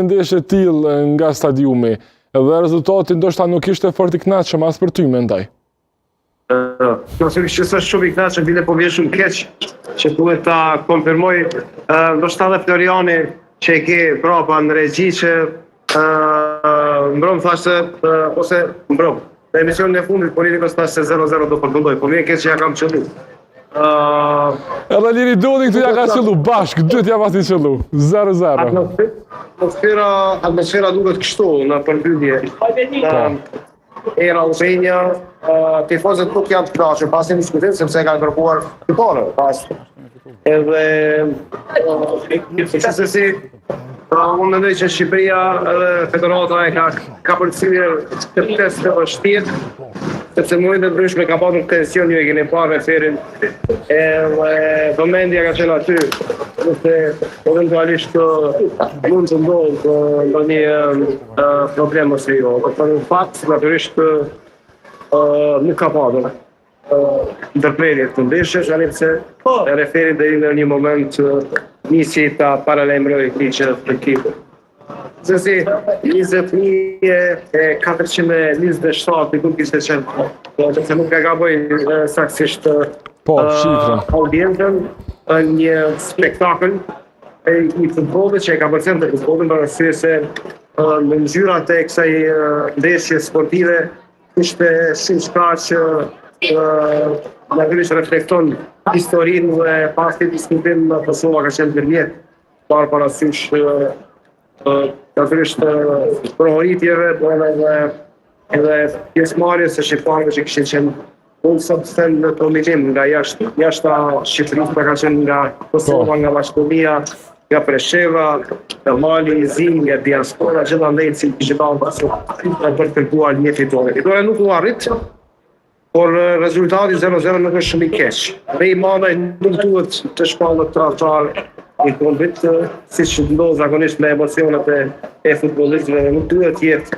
ndeshje tillë nga stadiumi dhe rezultati ndoshta nuk ishte fort i kënaqshëm as për ty mendoj. Natyrisht që është shumë i kënaqshëm, bile po vjen shumë keq që duhet ta konfirmoj ndoshta edhe Floriani që e ke brapa në regji që mbrom thashë ose mbrom. Në emisionin e fundit Politikos thashë se 0-0 do përfundoj, po vjen keq që ja kam qellu. Edhe Liridoni këtu ja ka qellu bashkë, dytë ja pasi qellu. 0-0. Atmosfera duket kështu në përmbyllje. Era Albania, tifozët nuk janë të kënaqur, pasi në diskutim sepse kanë kërkuar fitore pas. Edhe gjithsesi unë mendoj që Shqipëria edhe Federata e ka përcjellë këtë test të vështirë, sepse në momentet ndryshme ka pasur tension, ju e keni parë referin, edhe vëmendja ka qenë aty, nëse eventualisht mund të ndodhë ndonjë problem ose jo. Por në fakt, natyrisht nuk ka pasur ndërprerje të ndeshjes, ani pse referi deri në një moment nisi ta paralajmëroi këtij ekipit. Zësi 20.427 i kishte qenë, se nuk e gaboj saktësisht audiencën, një spektakël i futbollit që e ka përcjellë të futbollin për arsye se në ngjyrat e kësaj ndeshje sportive ishte shumë shkaq që natyrisht reflekton historinë dhe pasi diskutim në Kosovë ka qenë përmjet parë parasysh natyrisht prohoritjeve, por edhe pjesëmarrjes së shqiptarëve që kishin qenë unë sot them në prominim nga jashtë Shqipërisë, ka qenë nga Kosova, nga Mashkovia, nga Presheva, nga Mali, Zing, nga diaspora, gjithandaj që kishin pasur për kërkuar një fitore. Fitore nuk u arrit, por rezultati 0-0 nuk është shumë i keq. Rej Manaj nuk duhet të shpallët tradhtar i kombit, siç ndodh zakonisht me emocionet e futbollistëve, nuk duhet të jetë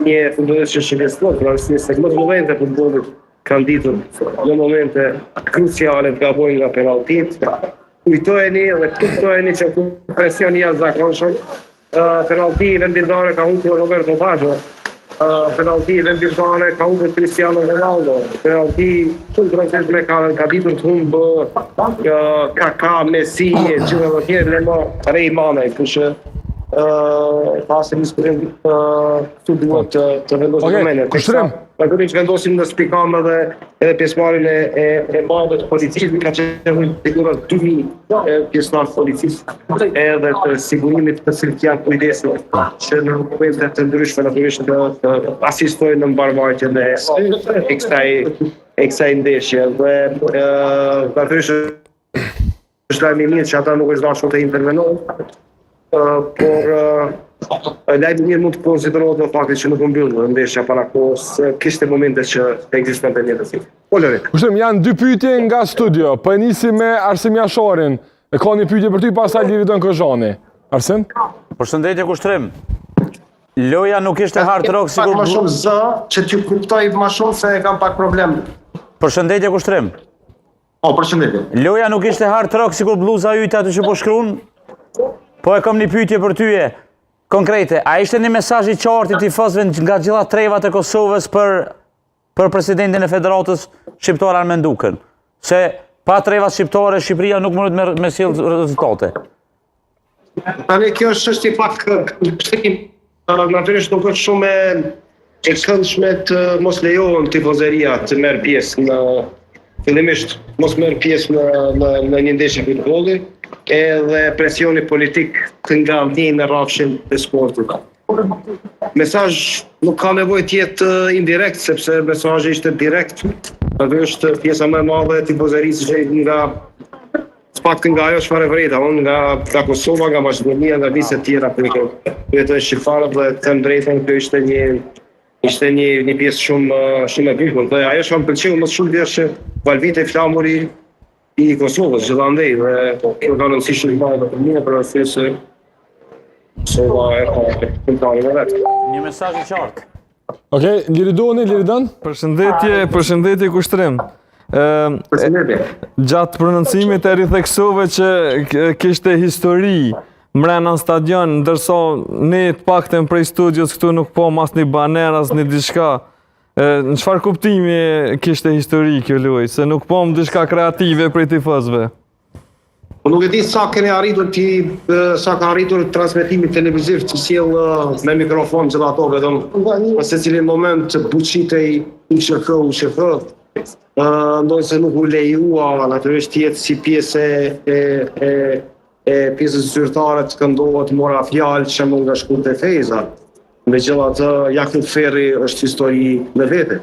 një futbollist që shqetëson, por arsye se në momente futbollit kanë ditur në momente kruciale të gabojnë nga penalltit. Kujtojeni dhe kuptojeni që presioni jashtëzakonshëm, penallti vendimtare ka humbur Roberto Baggio. Penalti vendimtare ka humbur Cristiano Ronaldo, penalti shumë rëndësishme ka ditur të humbë Kaka, Messi, gjithë të tjerë në Rej Manaj, kështu pasi diskutim këtu duhet të vendosim vëmendje. Natyrisht vendosim në spikam edhe pjesëmarrjen e madhe të policisë, ka qenë sigura 2000 pjesëmarrë policisë edhe të sigurimit të cilët janë kujdesur që në momente të ndryshme natyrisht të asistojnë në mbarvajtjen e kësaj ndeshje. Dhe natyrisht është lajmi i mirë që ata nuk është dashur të intervenojnë, por lajmi i mirë mund të konsiderohet në faktin që nuk u mbyll ndeshja para kohës, kishte momente që ekzistonte një rrezik. Kushtem, janë dy pyetje nga studio. Po e nisi me Arsim Jashorin. E ka një pyetje për ty, pastaj Liridon Kozhani. Arsim? Përshëndetje Kushtrim. Loja nuk ishte hard rock sikur më shumë zë që t'ju kuptoj më shumë se kam pak problem. Përshëndetje Kushtrim. Përshëndetje. Loja nuk ishte hard rock sikur bluza yte aty që po shkruan. Po e kam një pyetje për tyje, konkrete, a ishte një mesazh i qartë i tifozëve nga gjitha trevat e Kosovës për presidentin e Federatës Shqiptare Armen Dukën, se pa trevat shqiptare Shqipëria nuk mundet me sjell rezultate? Tani kjo është çështje pak natyrisht nuk është shumë e këndshme të mos lejohen tifozëria të merr pjesë fillimisht mos merr pjesë në një ndeshje futbolli, edhe presioni politik të nga vjen në rrafshin e sportit. Mesazh nuk ka nevojë të jetë indirekt, sepse mesazhi ishte direkt. Atë është pjesa më e madhe e tifozërisë që nga pak nga ajo çfarë vreta, nga Kosova, nga Maqedonia, nga vise të tjera ku jetojnë shqiptarët dhe të drejtën kjo ishte një pjesë shumë e bukur. Dhe ajo që më pëlqeu më shumë është që Valvite flamuri i Kosovës, gjithandej, dhe kjo ka rëndësi shumë madhe për mua për arsye se Kosova e ka këmbëtarin e vet. Një mesazh i qartë. Okej, Liridon? Përshëndetje Kushtrim. Gjatë prononcimit e ritheksove që kishte histori mrena në stadion, ndërsa ne të paktën prej studios këtu nuk po mas një baner as një diçka. Në çfarë kuptimi kishte histori kjo lojë, se nuk po më diçka kreative prej tifozëve. Nuk e di sa sa ka arritur transmetimi televiziv që sjell me mikrofon që ato vetëm në secilin moment që buçitej u shëh. Ndonëse nuk u lejua natyrisht të jetë si pjesë e pjesës zyrtare të këndohet mora fjalë që më nga shkull të Fejza. Megjithatë, Jakub Ferri është histori me vete.